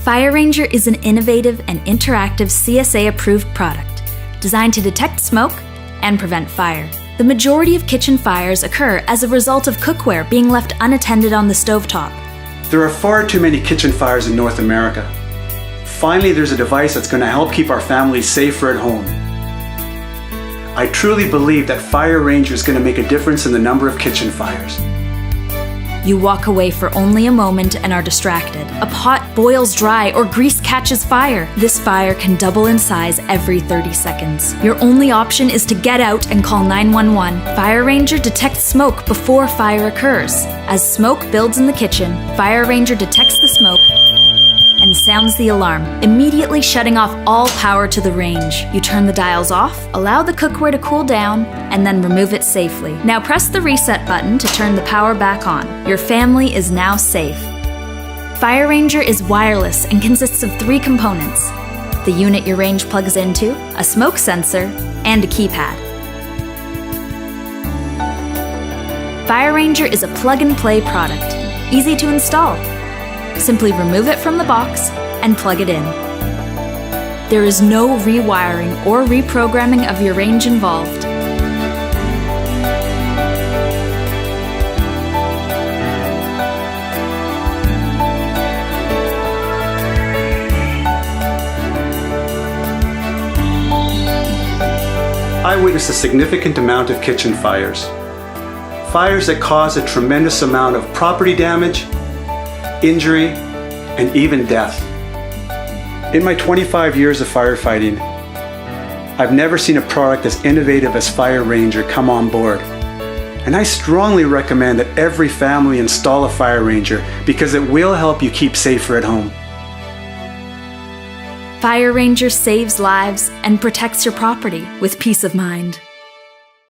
Fire Ranger is an innovative and interactive CSA-approved product designed to detect smoke and prevent fire. The majority of kitchen fires occur as a result of cookware being left unattended on the stovetop. There are far too many kitchen fires in North America. Finally, there's a device that's going to help keep our families safer at home. I truly believe that Fire Ranger is going to make a difference in the number of kitchen fires. You walk away for only a moment and are distracted. A pot boils dry or grease catches fire. This fire can double in size every 30 seconds. Your only option is to get out and call 911. Fire Ranger detects smoke before fire occurs. As smoke builds in the kitchen, Fire Ranger detects the smoke and sounds the alarm, immediately shutting off all power to the range. You turn the dials off, allow the cookware to cool down, and then remove it safely. Now press the reset button to turn the power back on. Your family is now safe. Fire Ranger is wireless and consists of 3 components: the unit your range plugs into, a smoke sensor, and a keypad. Fire Ranger is a plug-and-play product, easy to install. Simply remove it from the box and plug it in. There is no rewiring or reprogramming of your range involved. I witnessed a significant amount of kitchen fires. Fires that cause a tremendous amount of property damage, injury, and even death. In my 25 years of firefighting, I've never seen a product as innovative as Fire Ranger come on board. And I strongly recommend that every family install a Fire Ranger because it will help you keep safer at home. Fire Ranger saves lives and protects your property with peace of mind.